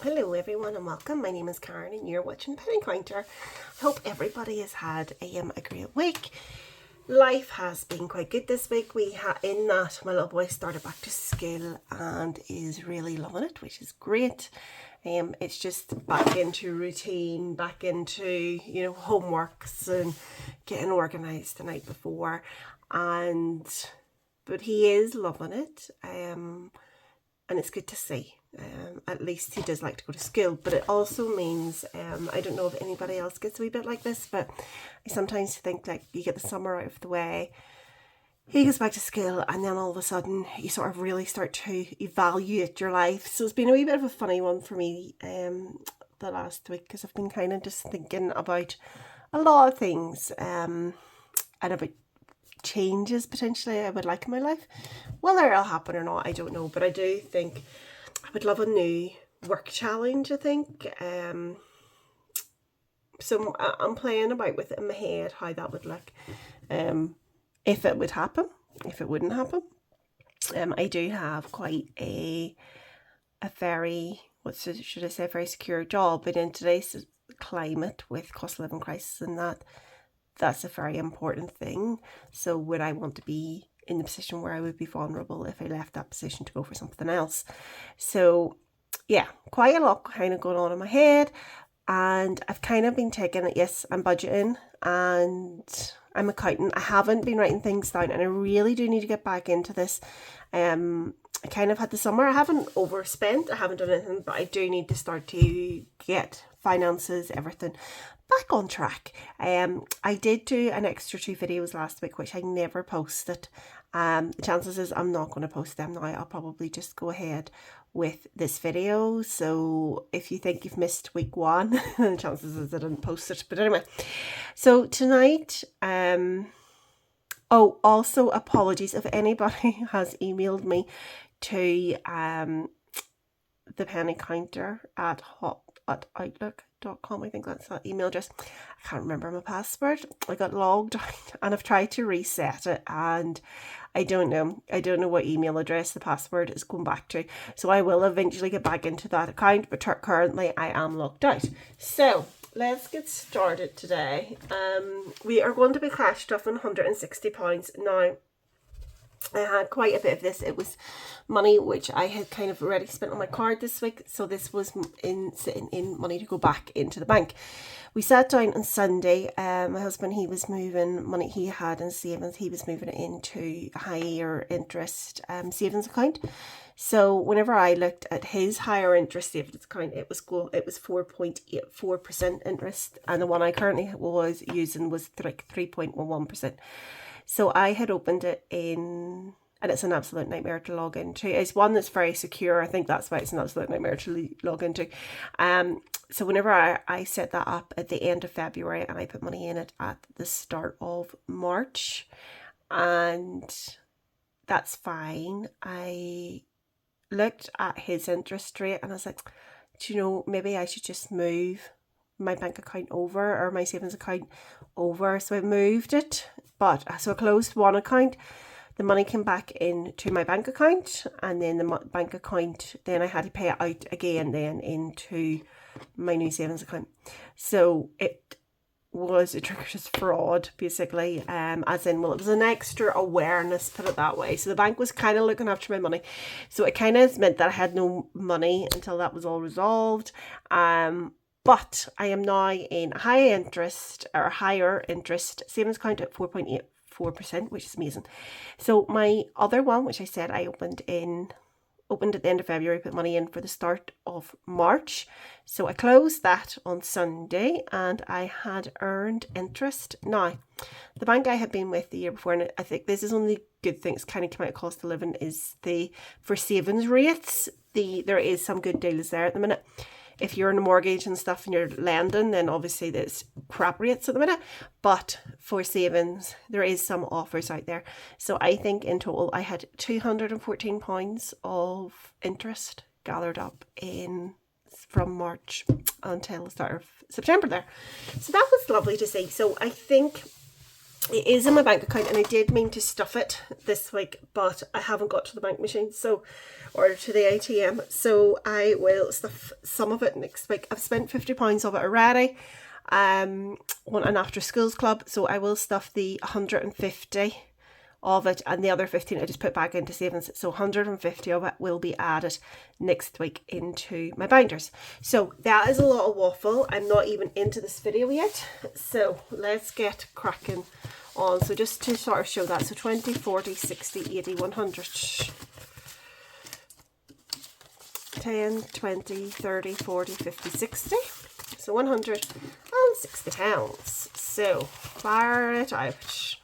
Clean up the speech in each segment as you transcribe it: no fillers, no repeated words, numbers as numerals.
Hello everyone and welcome. My name is Karen and you're watching Penny Counter. I hope everybody has had a great week. Life has been quite good this week. In that my little boy started back to school and is really loving it, which is great. It's just back into routine, back into homeworks and getting organised the night before, but he is loving it, and it's good to see. At least he does like to go to school, but it also means I don't know if anybody else gets a wee bit like this, but I sometimes think like you get the summer out of the way, he goes back to school, and then all of a sudden you sort of really start to evaluate your life. So it's been a wee bit of a funny one for me the last week, because I've been kind of just thinking about a lot of things and about changes potentially I would like in my life. Whether it'll happen or not, I don't know, but I do think I would love a new work challenge, I think. So I'm playing about with it in my head how that would look, if it would happen, if it wouldn't happen. I do have quite a very, should I say, very secure job, but in today's climate with cost of living crisis and that's a very important thing. So would I want to be in the position where I would be vulnerable if I left that position to go for something else? So yeah, quite a lot kind of going on in my head, and I've kind of been taking it, yes, I'm budgeting and I'm accounting. I haven't been writing things down, and I really do need to get back into this. I kind of had the summer, I haven't overspent, I haven't done anything, but I do need to start to get finances, everything back on track. I did do an extra 2 videos last week, which I never posted. The chances is I'm not going to post them now. I'll probably just go ahead with this video. So if you think you've missed week 1, the chances is I didn't post it. But anyway, so tonight, oh, also apologies if anybody has emailed me to the penny counter at outlook.com. I think that's that email address. I can't remember my password. I got logged out and I've tried to reset it, and I don't know what email address the password is going back to. So I will eventually get back into that account, but currently I am logged out. So let's get started today. We are going to be cash stuffing £160. Now, I had quite a bit of this. It was money which I had kind of already spent on my card this week, so this was sitting in money to go back into the bank. We sat down on Sunday. My husband, he was moving money he had in savings, he was moving it into a higher interest savings account. So whenever I looked at his higher interest savings account, it was 4.84% interest, and the one I currently was using was 3.11%. So I had opened it in, and it's an absolute nightmare to log into. It's one that's very secure. I think that's why it's an absolute nightmare to log into. So whenever I set that up at the end of February, and I put money in it at the start of March, and that's fine. I looked at his interest rate and I was like, do you know, maybe I should just move my bank account over, or my savings account over. So I moved it, so I closed one account, the money came back into my bank account, and then the bank account, then I had to pay it out again then into my new savings account. So it was a trickery fraud, basically, as in, well, it was an extra awareness, put it that way. So the bank was kind of looking after my money, so it kind of meant that I had no money until that was all resolved. But I am now in a higher interest savings account at 4.84%, which is amazing. So my other one, which I said I opened at the end of February, put money in for the start of March. So I closed that on Sunday, and I had earned interest. Now, the bank I had been with the year before, and I think this is one of the good things kind of came out of cost of living, is for savings rates, there is some good deals there at the minute. If you're in a mortgage and stuff and you're lending, then obviously there's crap rates at the minute. But for savings, there is some offers out there. So I think in total I had £214 of interest gathered up from March until the start of September there. So that was lovely to see. So I think it is in my bank account, and I did mean to stuff it this week, but I haven't got to the bank machine, so, or to the ATM, so I will stuff some of it next week. I've spent £50 of it already on an after schools club, so I will stuff the 150 of it, and the other 15 I just put back into savings, so 150 of it will be added next week into my binders. So that is a lot of waffle. I'm not even into this video yet, so let's get cracking on. So just to sort of show that, so 20, 40, 60, 80, 100, 10, 20, 30, 40, 50, 60, so 160 pounds. So fire it out.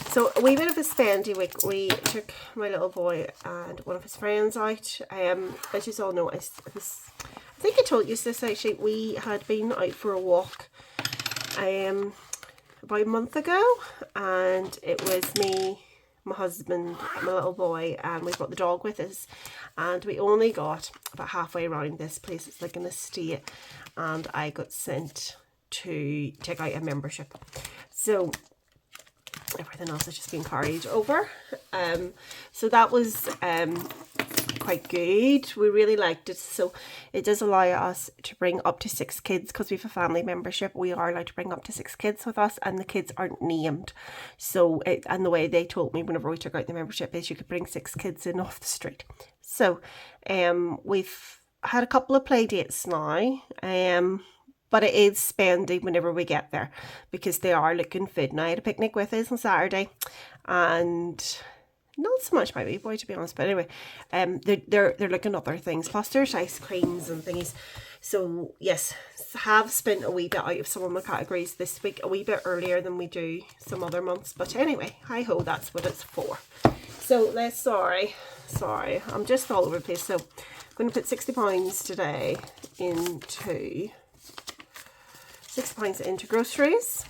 So a wee bit of a spendy week. We took my little boy and one of his friends out. As you all know, I think I told you this actually. We had been out for a walk about a month ago, and it was me, my husband, my little boy, and we brought the dog with us, and we only got about halfway around this place. It's like an estate, and I got sent to take out a membership. So everything else has just been carried over. So that was quite good. We really liked it. So it does allow us to bring up to 6 kids, because we have a family membership. We are allowed to bring up to 6 kids with us, and the kids aren't named. So and the way they told me whenever we took out the membership is you could bring 6 kids in off the street. So we've had a couple of play dates now. But it is spendy whenever we get there, because they are looking food. Now I had a picnic with us on Saturday, and not so much my wee boy, to be honest, but anyway, they're looking other things. Plus there's ice creams and things. So yes, have spent a wee bit out of some of my categories this week, a wee bit earlier than we do some other months. But anyway, hi ho, that's what it's for. So let's sorry, I'm just all over the place. So I'm going to put £60 today into £6 into groceries.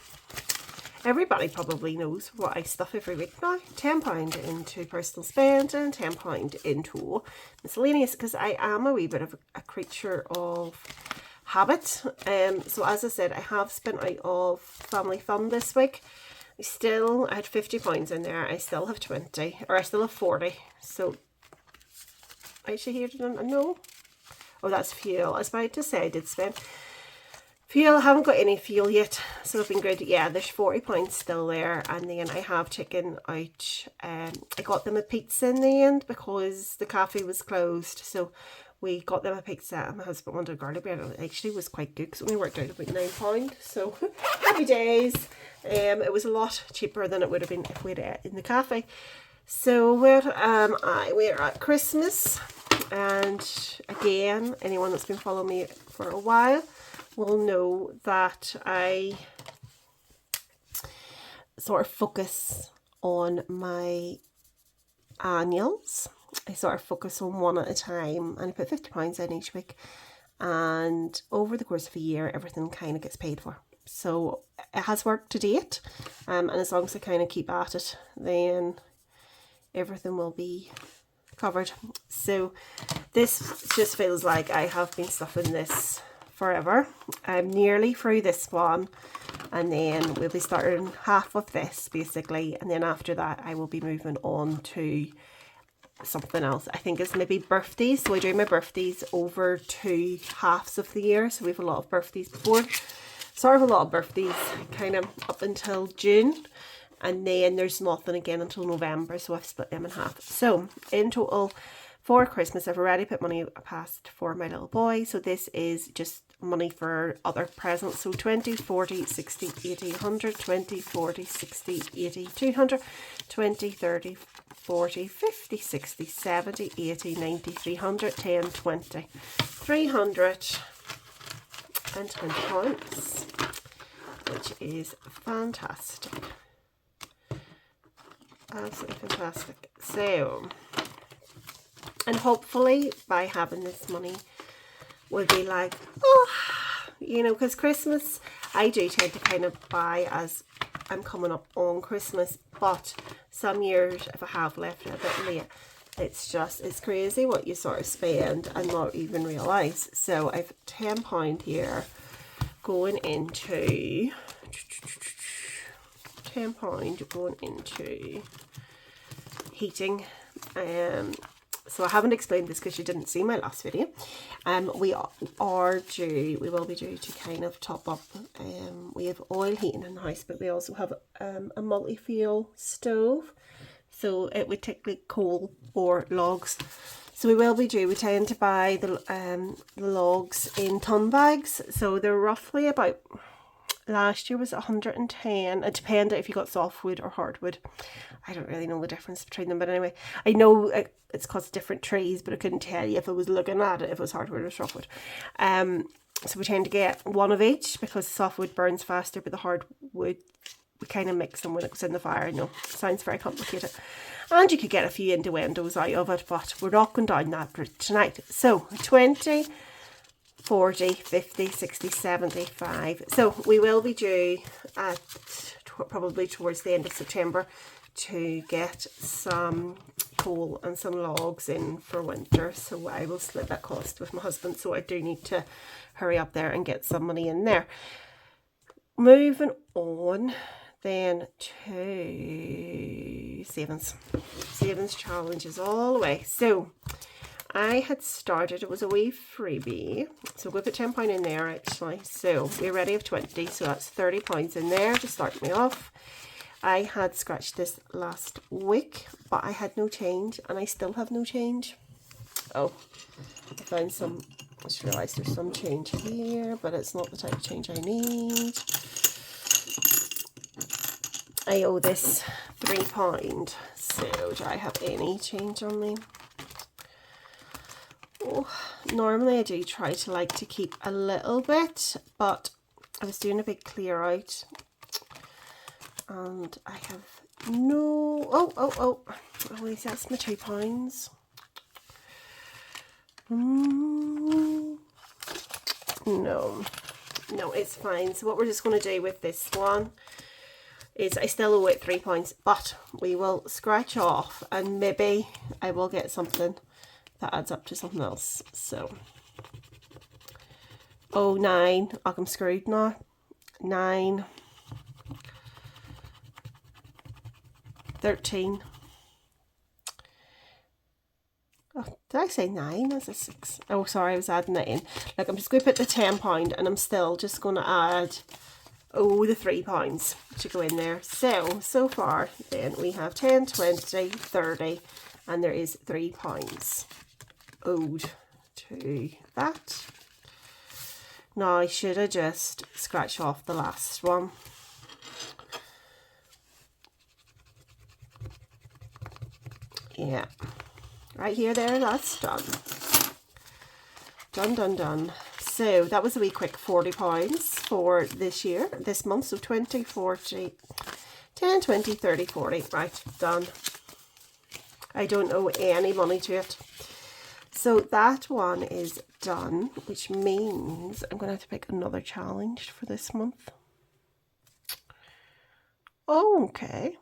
Everybody probably knows what I stuff every week now. £10 into personal spend and £10 into miscellaneous, because I am a wee bit of a creature of habit. So as I said, I have spent out of family fun this week. I had £50 in there. I still have 20, or I still have 40. So actually here, no. Oh, that's fuel. I was about to say I did spend fuel. I haven't got any fuel yet, so it's been good. Yeah, there's £40 still there, and then I have taken out, I got them a pizza in the end because the cafe was closed, so we got them a pizza, and my husband wanted garlic bread. It actually was quite good because it only worked out about £9, so happy days. It was a lot cheaper than it would have been if we'd ate in the cafe. So where am I? We're at Christmas, and again, anyone that's been following me for a while will know that I sort of focus on my annuals. I sort of focus on one at a time, and I put £50 in each week, and over the course of a year everything kind of gets paid for. So it has worked to date, and as long as I kind of keep at it, then everything will be covered. So this just feels like I have been stuffing this forever. I'm nearly through this one, and then we'll be starting half of this basically, and then after that I will be moving on to something else. I think it's maybe birthdays. So I do my birthdays over 2 halves of the year, so we have a lot of birthdays before, sort of a lot of birthdays kind of up until June, and then there's nothing again until November, so I've split them in half. So in total for Christmas I've already put money past for my little boy, so this is just money for other presents. So 20, 40, 60, 80, 100, 20, 40, 60, 80, 200, 20, 30, 40, 50, 60, 70, 80, 90, 300, 10, 20, 320 pounds, which is fantastic. Absolutely fantastic. So, and hopefully by having this money we'll be like, oh, you know, because Christmas I do tend to kind of buy as I'm coming up on Christmas, but some years if I have left it a bit late, it's crazy what you sort of spend and not even realise. So I've £10 here going into £10 going into heating. So I haven't explained this because you didn't see my last video. We will be due to kind of top up. We have oil heating in the house, but we also have a multi-fuel stove. So it would take like coal or logs. So we will be due. We tend to buy the logs in ton bags. So they're roughly about, last year was 110. It depended if you got softwood or hardwood. I don't really know the difference between them, but anyway, I know it's because different trees, but I couldn't tell you if I was looking at it if it was hardwood or softwood. So we tend to get one of each because softwood burns faster, but the hardwood we kind of mix them when it goes in the fire. No, sounds very complicated. And you could get a few innuendos out of it, but we're not going down that route tonight. So 20, 40, 50, 60, 75. So we will be due at probably towards the end of September to get some coal and some logs in for winter. So I will split that cost with my husband. So I do need to hurry up there and get some money in there. Moving on then to savings. Savings challenges all the way. So I had started, it was a wee freebie, so we'll put £10 in there actually. So we already have 20, so that's £30 in there to start me off. I had scratched this last week, but I had no change, and I still have no change. Oh, I found some, I just realised there's some change here, but it's not the type of change I need. I owe this £3, so do I have any change on me? Oh, normally I do try to keep a little bit, but I was doing a big clear out and I have no, oh, that's my £2. No, it's fine. So what we're just going to do with this one is I still owe it £3, but we will scratch off and maybe I will get something that adds up to something else. So, oh, 9, I'm screwed now. 9, 13. Oh, did I say 9? That's a 6. Oh, sorry, I was adding that in. Like, I'm just going to put the £10 and I'm still just going to add, oh, the £3 to go in there. So far, then we have 10, 20, 30, and there is £3 owed to that. Now, I should have just scratched off the last one. Yeah. Right here, there, that's done. Done. So that was a wee quick £40 for this year, this month. So 20, 40, 10, 20, 30, 40. Right, done. I don't owe any money to it. So that one is done, which means I'm going to have to pick another challenge for this month. Okay.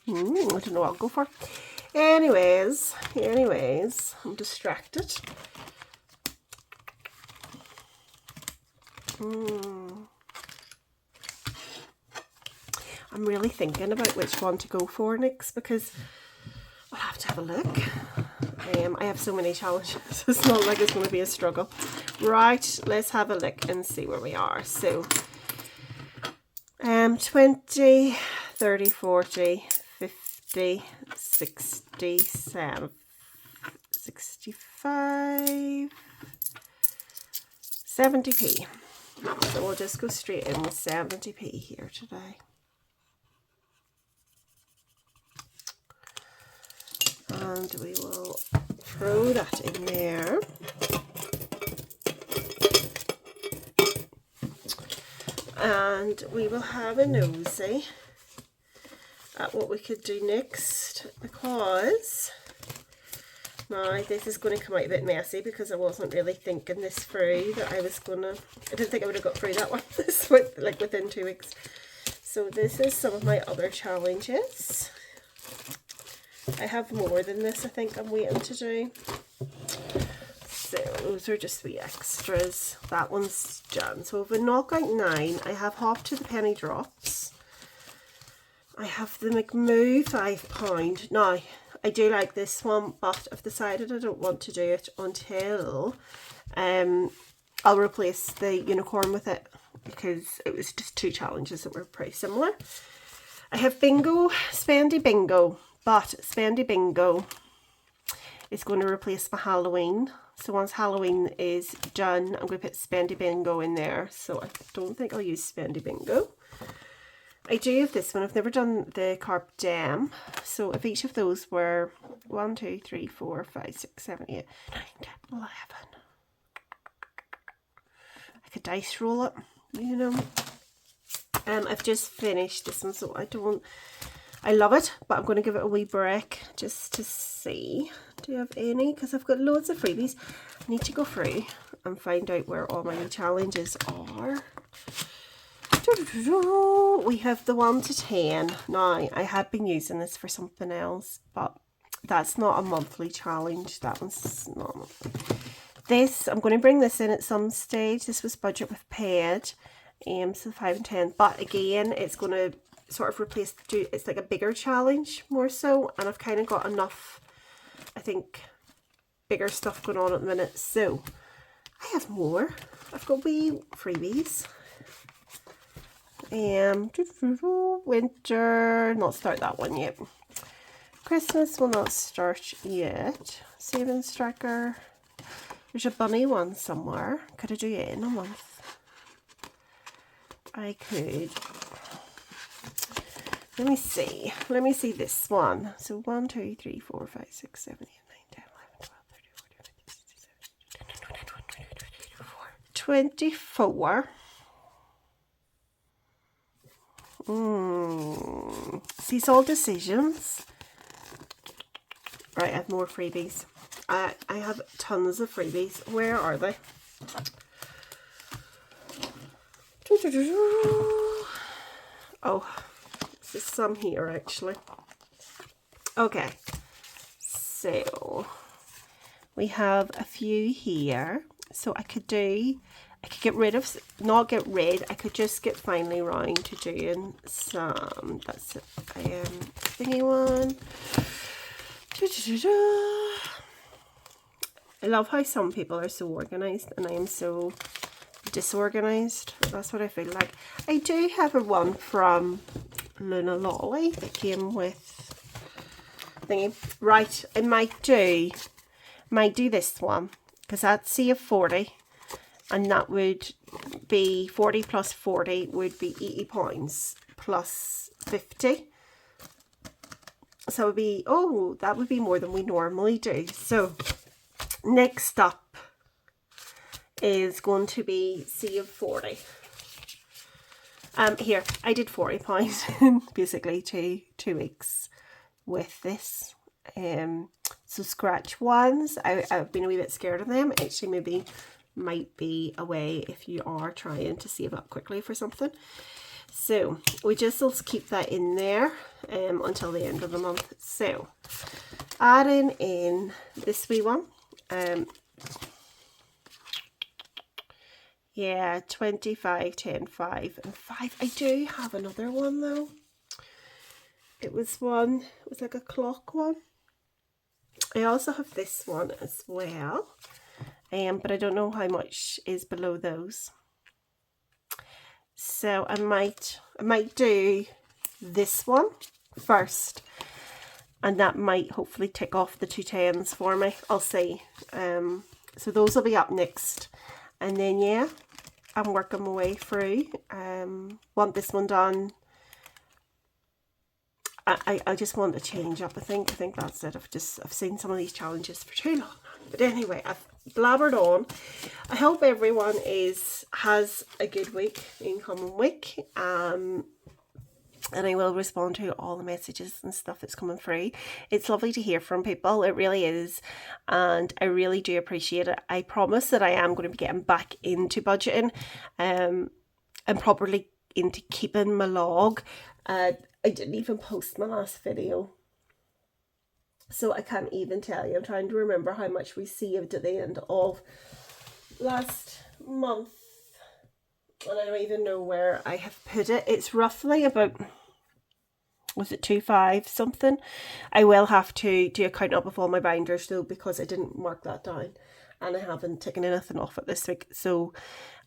I don't know what I'll go for. Anyways, I'm distracted. I'm really thinking about which one to go for next because I'll have to have a look. I have so many challenges. It's not like it's going to be a struggle. Right, let's have a look and see where we are. So, 20, 30, 40, 50, 60, 65, 70p. So we'll just go straight in with 70p here today. And we will throw that in there. And we will have a nosy at what we could do next, because now this is going to come out a bit messy because I wasn't really thinking this through, that I didn't think I would have got through that one like within 2 weeks. So this is some of my other challenges. I have more than this, I think I'm waiting to do. So those are just wee extras. That one's done. So if we knock out 9, I have Hop to the Penny Drops. I have the McMoo £5. Now, I do like this one, but I've decided I don't want to do it until I'll replace the unicorn with it, because it was just two challenges that were pretty similar. I have Bingo, Spendy Bingo, but Spendy Bingo is going to replace my Halloween. So once Halloween is done, I'm going to put Spendy Bingo in there. So I don't think I'll use Spendy Bingo. I do have this one. I've never done the Carp Dam. So if each of those were 1, 2, 3, 4, 5, 6, 7, 8, 9, 10, 11. I could dice roll it, you know. I've just finished this one, so I love it, but I'm going to give it a wee break just to see. Do you have any? Because I've got loads of freebies. I need to go through and find out where all my new challenges are. We have the 1 to 10. Now, I had been using this for something else, but that's not a monthly challenge. That one's not monthly. This, I'm going to bring this in at some stage. This was budget with paid. So 5 and 10. But again, it's going to sort of replace the two. It's like a bigger challenge more so. And I've kind of got enough, I think, bigger stuff going on at the minute. So I have more. I've got wee freebies. Winter, not start that one yet. Christmas will not start yet. Savings tracker. There's a bunny one somewhere. Could I do it in a month? I could. Let me see. Let me see this one. So 1, 2, 3, 4, 5, 6, 7, 8, 9, 10, 11, 12, 13, 14, 15, 16, 17, 18, 19, 24. Seesaw decisions. Right, I have more freebies. I have tons of freebies. Where are they? Oh, there's some here actually. Okay, so we have a few here. So I could get rid of, not get rid, I could just get finally round to doing some, that's it, thingy one. I love how some people are so organised and I am so disorganised. That's what I feel like. I do have a one from Luna Lolly that came with thingy. Right, I might do this one because that's save 40 and that would be 40 plus 40 would be £80 plus 50. So it would be, oh, that would be more than we normally do. So next up is going to be save 40. Here, I did £40 in basically two weeks with this. So scratch ones, I've been a wee bit scared of them. Actually, maybe might be a way if you are trying to save up quickly for something. So we just will keep that in there until the end of the month. So adding in this wee one. Yeah, 25, 10, 5 and 5. I do have another one though. It was like a clock one. I also have this one as well. But I don't know how much is below those. So I might do this one first. And that might hopefully tick off the 2 10s for me. I'll see. So those will be up next. And then, yeah, I'm working my way through. Want this one done. I just want to change up. I think that's it. I've seen some of these challenges for too long. But anyway, I've blabbered on. I hope everyone has a good week, incoming week. And I will respond to all the messages and stuff that's coming through. It's lovely to hear from people. It really is. And I really do appreciate it. I promise that I am going to be getting back into budgeting and properly into keeping my log. I didn't even post my last video. So I can't even tell you. I'm trying to remember how much we saved at the end of last month. And I don't even know where I have put it. It's roughly about was it 2.5 something? I will have to do a count up of all my binders though, because I didn't mark that down and I haven't taken anything off it this week. So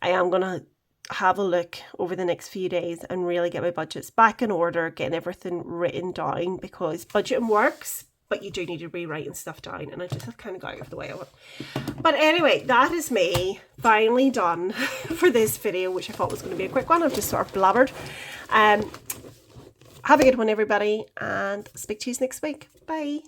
I am going to have a look over the next few days and really get my budgets back in order, getting everything written down, because budgeting works, but you do need to rewrite stuff down, and I just have kind of got out of the way of it. But anyway, that is me finally done for this video, which I thought was going to be a quick one. I've just sort of blabbered. Have a good one, everybody, and speak to you next week. Bye.